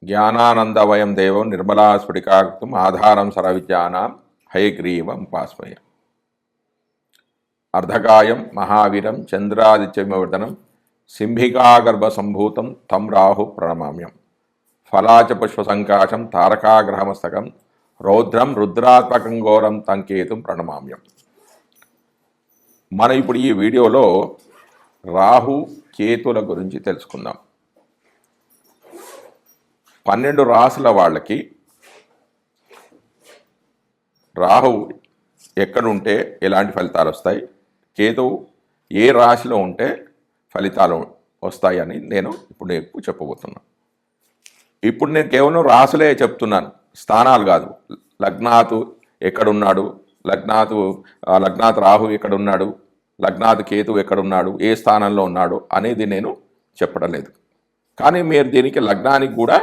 జ్ఞానానందవయం దేవం నిర్మలా స్ఫటికాకృతం ఆధారం సర్వవిద్యానాం హయగ్రీవం ఉపాస్మయ. అర్ధకాయం మహావీరం చంద్రాదిత్యవివర్ధనం సింహికాగర్భ సంభూతం తం రాహు ప్రణమామ్యం. ఫలాచ పుష్పసంకాశం తారకాగ్రహమస్తకం రౌద్రం రుద్రాత్మకం ఘోరం తంకేతుం ప్రణమామ్యం. మనం ఇప్పుడు ఈ వీడియోలో రాహు కేతుల గురించి తెలుసుకుందాం. 12 రాసుల వాళ్ళకి రాహు ఎక్కడుంటే ఎలాంటి ఫలితాలు వస్తాయి, కేతువు ఏ రాశిలో ఉంటే ఫలితాలు వస్తాయని నేను ఇప్పుడు నీకు చెప్పబోతున్నాను. ఇప్పుడు నేను కేవలం రాసులే చెప్తున్నాను, స్థానాలు కాదు. లగ్నాతు ఎక్కడున్నాడు, లగ్నాత్ రాహు ఎక్కడున్నాడు, లగ్నాత్ కేతువు ఎక్కడున్నాడు, ఏ స్థానంలో ఉన్నాడు అనేది నేను చెప్పడం లేదు. కానీ మీరు దీనికి లగ్నానికి కూడా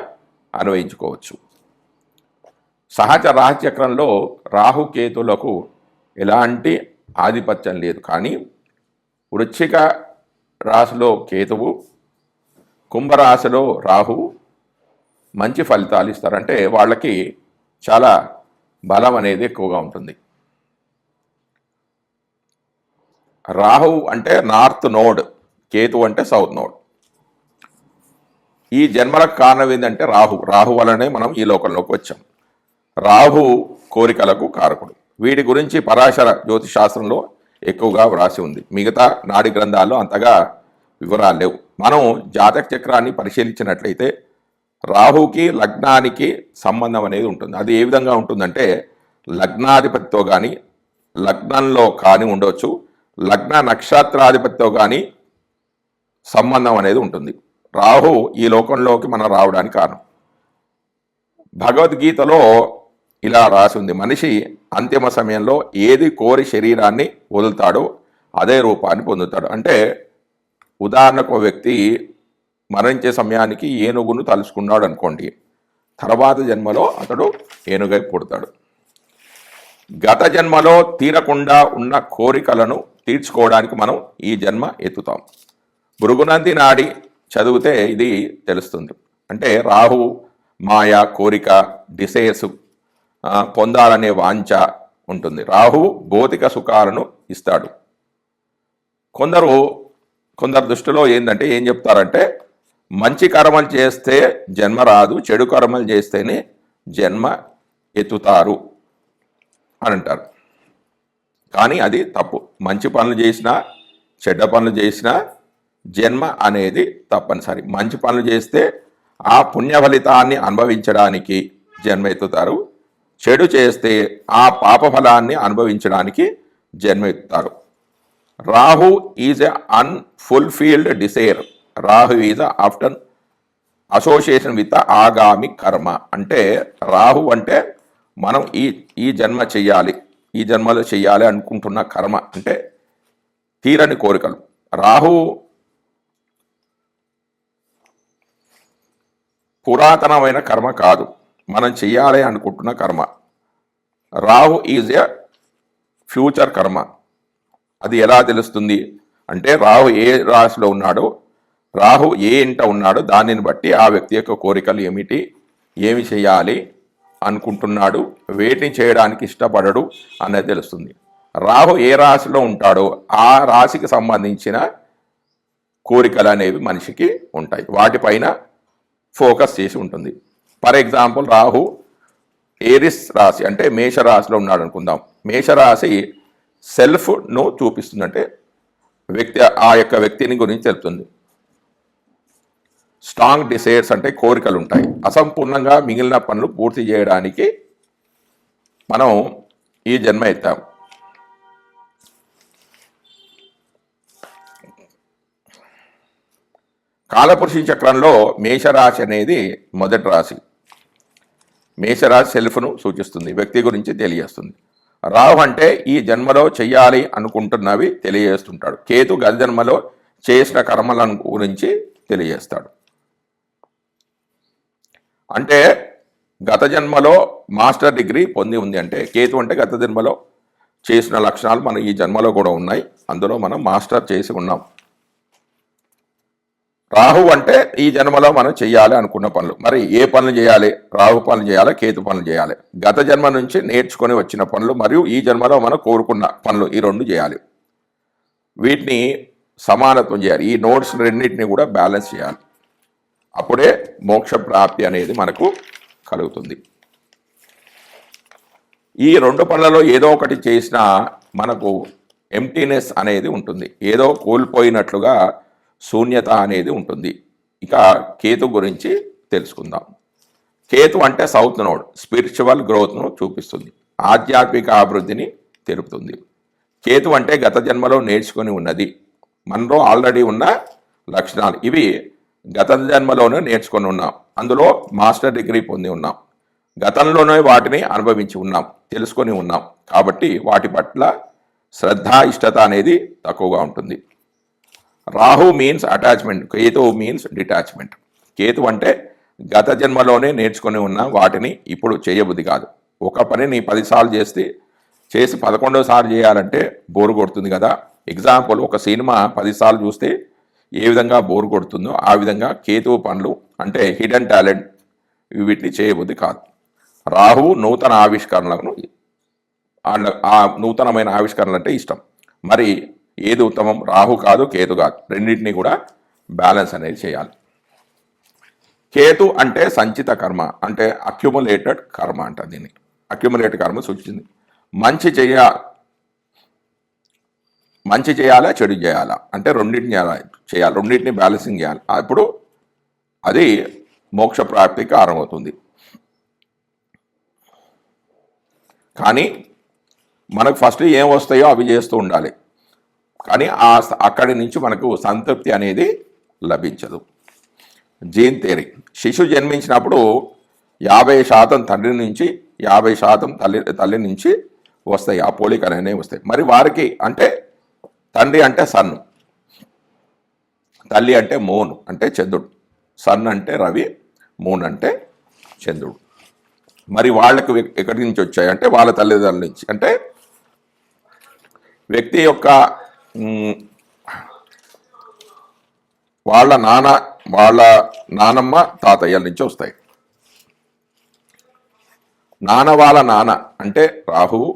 అన్వయించుకోవచ్చు. సహజ రాశిచక్రంలో రాహుకేతులకు ఎలాంటి ఆధిపత్యం లేదు. కానీ వృశ్చిక రాశిలో కేతువు, కుంభరాశిలో రాహువు మంచి ఫలితాలు ఇస్తారు. అంటే వాళ్ళకి చాలా బలం అనేది ఎక్కువగా ఉంటుంది. రాహువు అంటే నార్త్ నోడ్, కేతువు అంటే సౌత్ నోడ్. ఈ జన్మలకు కారణం ఏంటంటే రాహు వలనే మనం ఈ లోకంలోకి వచ్చాం. రాహు కోరికలకు కారకుడు. వీటి గురించి పరాశర జ్యోతిశాస్త్రంలో ఎక్కువగా వ్రాసి ఉంది. మిగతా నాడి గ్రంథాల్లో అంతగా వివరాలు లేవు. మనం జాతక చక్రాన్ని పరిశీలించినట్లయితే రాహుకి లగ్నానికి సంబంధం అనేది ఉంటుంది. అది ఏ విధంగా ఉంటుందంటే లగ్నాధిపతితో కానీ, లగ్నంలో కానీ ఉండవచ్చు, లగ్న నక్షత్రాధిపతితో కానీ సంబంధం అనేది ఉంటుంది. రాహు ఈ లోకంలోకి మనం రావడానికి కారణం. భగవద్గీతలో ఇలా రాసి ఉంది, మనిషి అంతిమ సమయంలో ఏది కోరి శరీరాన్ని వదులుతాడో అదే రూపాన్ని పొందుతాడు. అంటే ఉదాహరణకు ఒక వ్యక్తి మరణించే సమయానికి ఏనుగును తలుచుకున్నాడు అనుకోండి, తర్వాత జన్మలో అతడు ఏనుగై పుడతాడు. గత జన్మలో తీరకుండా ఉన్న కోరికలను తీర్చుకోవడానికి మనం ఈ జన్మ ఎత్తుతాం. భృగునంది నాడి చదివితే ఇది తెలుస్తుంది. అంటే రాహు మాయ, కోరిక, డిసైర్స్, పొందాలనే వాంఛ ఉంటుంది. రాహు భౌతిక సుఖాలను ఇస్తాడు. కొందరు దృష్టిలో ఏంటంటే ఏం చెప్తారంటే మంచి కర్మలు చేస్తే జన్మ రాదు, చెడు కర్మలు చేస్తేనే జన్మ ఎత్తుతారు అని అంటారు. కానీ అది తప్పు. మంచి పనులు చేసినా చెడ్డ పనులు చేసినా జన్మ అనేది తప్పనిసరి. మంచి పనులు చేస్తే ఆ పుణ్య ఫలితాన్ని అనుభవించడానికి జన్మ ఎత్తుతారు, చెడు చేస్తే ఆ పాప ఫలాన్ని అనుభవించడానికి జన్మ ఎత్తుతారు. Rahu is a unfulfilled desire. Rahu is after association with agami karma. అంటే రాహు అంటే మనం ఈ జన్మ చెయ్యాలి, ఈ జన్మలో చెయ్యాలి అనుకుంటున్న కర్మ, అంటే తీరని కోరికలు. రాహు పురాతనమైన కర్మ కాదు, మనం చెయ్యాలి అనుకుంటున్న కర్మ. రాహు ఈజ్ ఎ ఫ్యూచర్ కర్మ. అది ఎలా తెలుస్తుంది అంటే రాహు ఏ రాశిలో ఉన్నాడో, రాహు ఏ ఇంట ఉన్నాడో దానిని బట్టి ఆ వ్యక్తి యొక్క కోరికలు ఏమిటి, ఏమి చేయాలి అనుకుంటున్నాడు, వేటిని చేయడానికి ఇష్టపడడు అనేది తెలుస్తుంది. రాహు ఏ రాశిలో ఉంటాడో ఆ రాశికి సంబంధించిన కోరికలు అనేవి మనిషికి ఉంటాయి, వాటిపైన ఫోకస్ చేసి ఉంటుంది. ఫర్ ఎగ్జాంపుల్ రాహు ఏరిస్ రాశి అంటే మేషరాశిలో ఉన్నాడు అనుకుందాం. మేషరాశి సెల్ఫ్ను చూపిస్తుందంటే ఆ యొక్క వ్యక్తిని గురించి తెలుపుతుంది. స్ట్రాంగ్ డిసైర్స్ అంటే కోరికలు ఉంటాయి. అసంపూర్ణంగా మిగిలిన పనులు పూర్తి చేయడానికి మనం ఈ జన్మ ఎత్తాం. కాలపురుష చక్రంలో మేషరాశి అనేది మొదటి రాశి. మేషరాశి సెల్ఫ్ను సూచిస్తుంది, వ్యక్తి గురించి తెలియజేస్తుంది. రాహు అంటే ఈ జన్మలో చెయ్యాలి అనుకుంటున్నవి తెలియజేస్తుంటాడు. కేతు గత జన్మలో చేసిన కర్మల గురించి తెలియజేస్తాడు. అంటే గత జన్మలో మాస్టర్ డిగ్రీ పొంది ఉంది అంటే కేతు అంటే గత జన్మలో చేసిన లక్షణాలు మన ఈ జన్మలో కూడా ఉన్నాయి, అందులో మనం మాస్టర్ చేసి ఉన్నాం. రాహు అంటే ఈ జన్మలో మనం చేయాలి అనుకున్న పనులు. మరి ఏ పనులు చేయాలి? రాహు పనులు చేయాలి, కేతు పనులు చేయాలి. గత జన్మ నుంచి నేర్చుకొని వచ్చిన పనులు మరియు ఈ జన్మలో మనం కోరుకున్న పనులు, ఈ రెండు చేయాలి. వీటిని సమానత్వం చేయాలి. ఈ నోట్స్ రెండింటిని కూడా బ్యాలెన్స్ చేయాలి. అప్పుడే మోక్ష ప్రాప్తి అనేది మనకు కలుగుతుంది. ఈ రెండు పనులలో ఏదో ఒకటి చేసినా మనకు ఎంప్టీనెస్ అనేది ఉంటుంది. ఏదో కోల్పోయినట్లుగా శూన్యత అనేది ఉంటుంది. ఇక కేతు గురించి తెలుసుకుందాం. కేతు అంటే సౌత్ నోడ్, స్పిరిచువల్ గ్రోత్ను చూపిస్తుంది, ఆధ్యాత్మిక అభివృద్ధిని తెలుపుతుంది. కేతు అంటే గత జన్మలో నేర్చుకొని ఉన్నది, మనలో ఆల్రెడీ ఉన్న లక్షణాలు. ఇవి గత జన్మలోనే నేర్చుకొని ఉన్నాం, అందులో మాస్టర్ డిగ్రీ పొంది ఉన్నాం, గతంలోనే వాటిని అనుభవించి ఉన్నాం, తెలుసుకొని ఉన్నాం. కాబట్టి వాటి పట్ల శ్రద్ధ, ఇష్టత అనేది తక్కువగా ఉంటుంది. Rahu means attachment, Ketu means detachment. Ketu అంటే గత జన్మలోనే నేర్చుకొని ఉన్న వాటిని ఇప్పుడు చేయబుద్ధి కాదు. ఒక పనిని 10 సార్లు చేసి 11వ సార్లు చేయాలంటే బోరు కొడుతుంది కదా. ఎగ్జాంపుల్, ఒక సినిమా 10 సార్లు చూస్తే ఏ విధంగా బోరు కొడుతుందో ఆ విధంగా కేతువు పనులు అంటే హిడెన్ టాలెంట్, వీటిని చేయబుద్ధి కాదు. రాహువు నూతన ఆవిష్కరణలను, ఆ నూతనమైన ఆవిష్కరణలు అంటే ఇష్టం. మరి ఏది ఉత్తమం? రాహు కాదు, కేతు కాదు, రెండింటినీ కూడా బ్యాలెన్స్ అనేది చేయాలి. కేతు అంటే సంచిత కర్మ, అంటే అక్యుములేటెడ్ కర్మ అంట. దీన్ని అక్యుములేటెడ్ కర్మ సూచించింది. మంచి చేయాలా, చెడు చేయాలా అంటే రెండింటిని చేయాలి, రెండింటిని బ్యాలెన్సింగ్ చేయాలి. అప్పుడు అది మోక్ష ప్రాప్తికి కారణమవుతుంది. కానీ మనకు ఫస్ట్ ఏం వస్తాయో అవి చేస్తూ ఉండాలి. కానీ అక్కడి నుంచి మనకు సంతృప్తి అనేది లభించదు. జీన్ థియరీ, శిశువు జన్మించినప్పుడు 50% తండ్రి నుంచి 50% తల్లి నుంచి వస్తాయి, ఆ పోలికలు అనేవి వస్తాయి. మరి వారికి అంటే తండ్రి అంటే సన్, తల్లి అంటే మూన్ అంటే చంద్రుడు, సన్ అంటే రవి, మూన్ అంటే చంద్రుడు. మరి వాళ్ళకు ఎక్కడి నుంచి వచ్చాయి అంటే వాళ్ళ తల్లిదండ్రుల నుంచి. అంటే వ్యక్తి యొక్క వాళ్ళ నానమ్మ తాతయ్యల నుంచి వస్తాయి. నాన్న వాళ్ళ నాన్న అంటే రాహువు,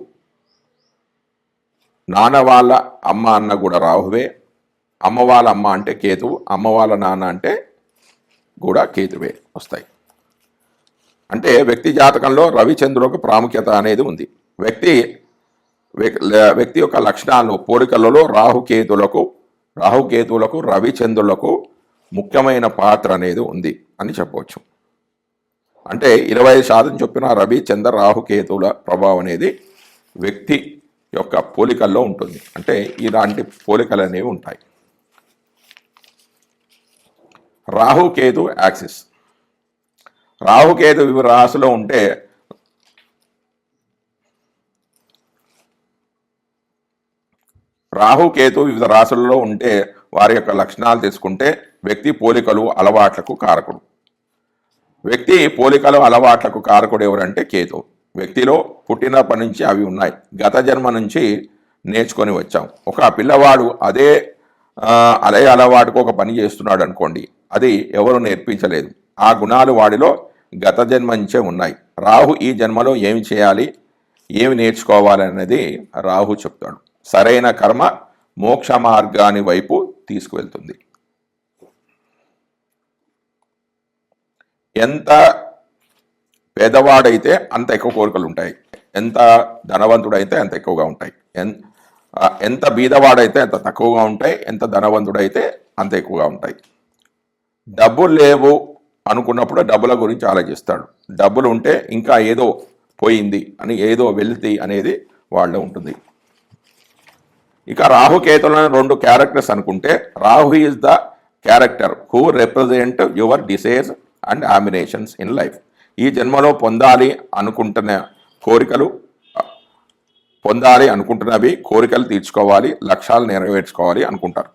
నాన్న వాళ్ళ అమ్మ అన్న కూడా రాహువే, అమ్మ వాళ్ళ అమ్మ అంటే కేతువు, అమ్మ వాళ్ళ నాన్న అంటే కూడా కేతువే వస్తాయి. అంటే వ్యక్తి జాతకంలో రవిచంద్రులకు ప్రాముఖ్యత అనేది ఉంది. వ్యక్తి యొక్క లక్షణాలు, పోలికలలో రాహుకేతువులకు రవిచంద్రులకు ముఖ్యమైన పాత్ర అనేది ఉంది అని చెప్పవచ్చు. అంటే 25% చొప్పున రవి, చంద్ర, రాహుకేతువుల ప్రభావం అనేది వ్యక్తి యొక్క పోలికల్లో ఉంటుంది. అంటే ఇలాంటి పోలికలు అనేవి ఉంటాయి. రాహుకేతు యాక్సిస్, రాహుకేతు వివిధ రాశిలో ఉంటే రాహుకేతు వివిధ రాశులలో ఉంటే వారి యొక్క లక్షణాలు తీసుకుంటే వ్యక్తి పోలికలు, అలవాట్లకు కారకుడు. వ్యక్తి పోలికలు, అలవాట్లకు కారకుడు ఎవరంటే కేతు. వ్యక్తిలో పుట్టినప్పటి నుంచి అవి ఉన్నాయి, గత జన్మ నుంచి నేర్చుకొని వచ్చాం. ఒక పిల్లవాడు అదే అలవాటుకు ఒక పని చేస్తున్నాడు అనుకోండి, అది ఎవరు నేర్పించలేదు. ఆ గుణాలు వాడిలో గత జన్మ నుంచే ఉన్నాయి. రాహు ఈ జన్మలో ఏమి చేయాలి, ఏమి నేర్చుకోవాలి అనేది రాహు చెప్తాడు. సరైన కర్మ మోక్ష మార్గాని వైపు తీసుకువెళ్తుంది. ఎంత పేదవాడైతే అంత ఎక్కువ కోరికలు ఉంటాయి, ఎంత ధనవంతుడైతే అంత ఎక్కువగా ఉంటాయి. ఎంత బీదవాడైతే అంత తక్కువగా ఉంటాయి, ఎంత ధనవంతుడైతే అంత ఎక్కువగా ఉంటాయి. డబ్బులు లేవు అనుకున్నప్పుడు డబ్బుల గురించి ఆలోచిస్తాడు. డబ్బులు ఉంటే ఇంకా ఏదో పోయింది అని, ఏదో వెల్తీ అనేది వాళ్ళలో ఉంటుంది. ఇక రాహుకేతులను 2 క్యారెక్టర్స్ అనుకుంటే, Rahu is the character who represent your desires and ambitions in life. ఈ జన్మలో పొందాలి అనుకుంటున్నవి, కోరికలు తీర్చుకోవాలి, లక్ష్యాలు నెరవేర్చుకోవాలి అనుకుంటారు.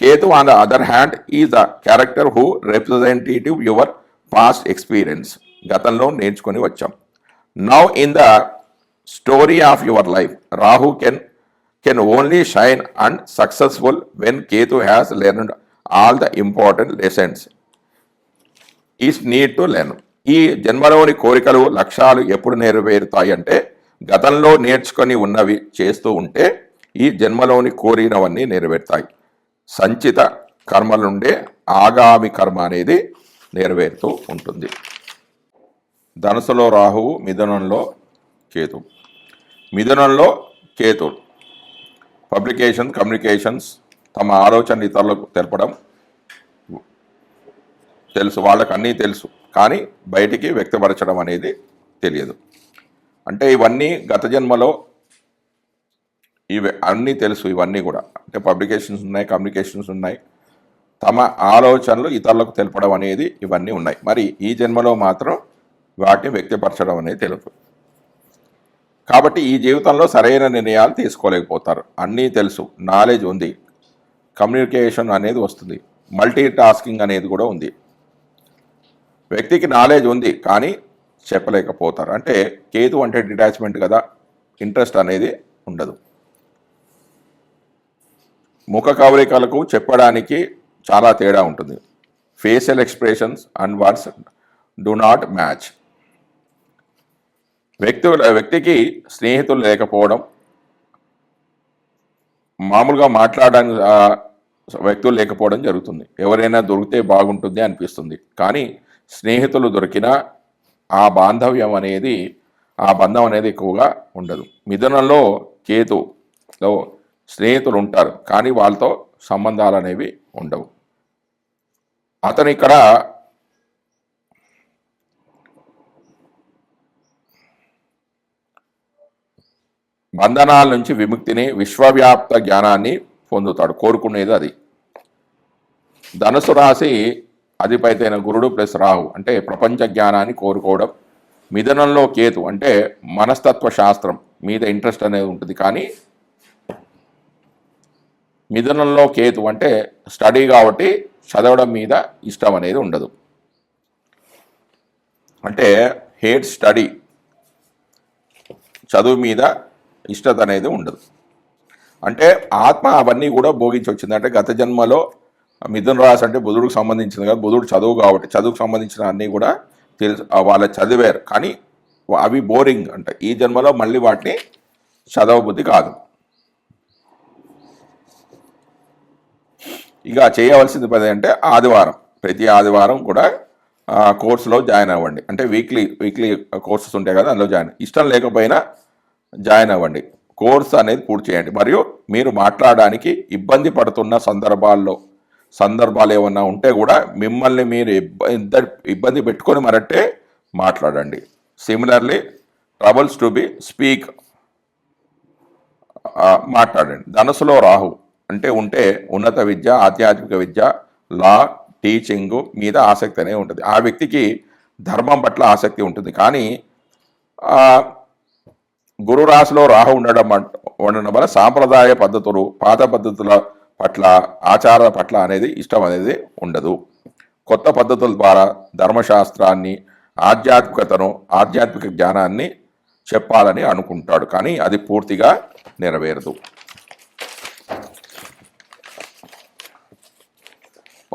Ketu on the other hand is the character who representative your past experience. గతంలో నేర్చుకొని వచ్చాం. Now in the story of your life, Rahu can only shine and successful when Ketu has learned all the important lessons is need to learn. ఈ జన్మలోని కోరికలు లక్ష్యాలు ఎప్పుడు నెరవేరుతాయి అంటే గతంలో నేర్చుకొని ఉన్నవి చేస్తూ ఉంటే ఈ జన్మలోని కోరినవన్నీ నెరవేరుతాయి. సంచిత కర్మల నుండే ఆగామి కర్మ అనేది నెరవేరుతూ ఉంటుంది. ధనుసులో రాహువు, మిథునంలో కేతు. మిథునంలో కేతు పబ్లికేషన్, కమ్యూనికేషన్స్, తమ ఆలోచన ఇతరులకు తెలపడం తెలుసు, వాళ్ళకి అన్నీ తెలుసు కానీ బయటికి వ్యక్తపరచడం అనేది తెలియదు. అంటే ఇవన్నీ గత జన్మలో ఇవి అన్నీ తెలుసు, ఇవన్నీ కూడా అంటే పబ్లికేషన్స్ ఉన్నాయి, కమ్యూనికేషన్స్ ఉన్నాయి, తమ ఆలోచనలు ఇతరులకు తెలపడం అనేది ఇవన్నీ ఉన్నాయి. మరి ఈ జన్మలో మాత్రం వాటిని వ్యక్తపరచడం అనేది తెలుసు. కాబట్టి ఈ జీవితంలో సరైన నిర్ణయాలు తీసుకోలేకపోతారు. అన్నీ తెలుసు, నాలెడ్జ్ ఉంది, కమ్యూనికేషన్ అనేది వస్తుంది, మల్టీ టాస్కింగ్ అనేది కూడా ఉంది. వ్యక్తికి నాలెడ్జ్ ఉంది కానీ చెప్పలేకపోతారు. అంటే కేతు అంటే డిటాచ్మెంట్ కదా, ఇంట్రెస్ట్ అనేది ఉండదు. ముఖ కవలికలకు చెప్పడానికి చాలా తేడా ఉంటుంది. Facial expressions and words do not match. వ్యక్తికి స్నేహితులు లేకపోవడం, మామూలుగా మాట్లాడడానికి వ్యక్తులు లేకపోవడం జరుగుతుంది. ఎవరైనా దొరికితే బాగుంటుంది అనిపిస్తుంది కానీ స్నేహితులు దొరికినా ఆ బంధం అనేది ఎక్కువగా ఉండదు. మిథునంలో కేతులో స్నేహితులు ఉంటారు కానీ వాళ్ళతో సంబంధాలు అనేవి ఉండవు. అతను ఇక్కడ బంధనాల నుంచి విముక్తిని, విశ్వవ్యాప్త జ్ఞానాన్ని పొందుతాడు, కోరుకునేది అది. ధనుసు రాశి అధిపతి అయిన గురుడు ప్లస్ రాహు అంటే ప్రపంచ జ్ఞానాన్ని కోరుకోవడం. మిథునంలో కేతు అంటే మనస్తత్వ శాస్త్రం మీద ఇంట్రెస్ట్ అనేది ఉంటుంది కానీ మిథునంలో కేతు అంటే స్టడీ కాబట్టి చదవడం మీద ఇష్టం అనేది ఉండదు. అంటే హేట్ స్టడీ, చదువు మీద ఇష్టత అనేది ఉండదు. అంటే ఆత్మ అవన్నీ కూడా భోగించి వచ్చింది. అంటే గత జన్మలో మిథున రాశి అంటే బుధుడికి సంబంధించింది కదా, బుధుడు చదువు కాబట్టి చదువుకు సంబంధించిన అన్నీ కూడా తెలుసు, వాళ్ళ చదివారు కానీ అవి బోరింగ్. అంటే ఈ జన్మలో మళ్ళీ వాటిని చదవబుద్ధి కాదు. ఇక చేయవలసింది పది అంటే ఆదివారం, ప్రతి ఆదివారం కూడా కోర్సులో జాయిన్ అవ్వండి. అంటే వీక్లీ కోర్సెస్ ఉంటాయి కదా, అందులో ఇష్టం లేకపోయినా జాయిన్ అవ్వండి. కోర్స్ అనేది పూర్తి చేయండి. మరియు మీరు మాట్లాడడానికి ఇబ్బంది పడుతున్న సందర్భాలు ఏమన్నా ఉంటే కూడా మిమ్మల్ని మీరు ఇబ్బంది పెట్టుకొని మరట్టే మాట్లాడండి. Similarly troubles to be speak, మాట్లాడండి. ధనుసులో రాహు అంటే ఉన్నత విద్య, ఆధ్యాత్మిక విద్య, లా, టీచింగ్ మీద ఆసక్తి అనేది ఉంటుంది. ఆ వ్యక్తికి ధర్మం పట్ల ఆసక్తి ఉంటుంది కానీ గురు రాశిలో రాహు ఉండడం వల్ల సాంప్రదాయ పద్ధతులు, పాత పద్ధతుల పట్ల, ఆచారాల పట్ల అనేది ఇష్టం అనేది ఉండదు. కొత్త పద్ధతుల ద్వారా ధర్మశాస్త్రాన్ని, ఆధ్యాత్మిక జ్ఞానాన్ని చెప్పాలని అనుకుంటాడు కానీ అది పూర్తిగా నెరవేరదు.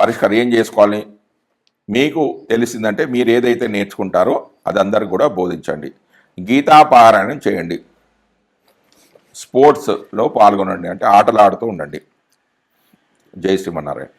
పరిష్కారం ఏం చేసుకోవాలి? మీకు తెలిసిందంటే మీరు ఏదైతే నేర్చుకుంటారో అది అందరికి కూడా బోధించండి. గీతాపారాయణం చేయండి. స్పోర్ట్స్లో పాల్గొనండి, అంటే ఆటలు ఆడుతూ ఉండండి. జై శ్రీమన్నారాయణ.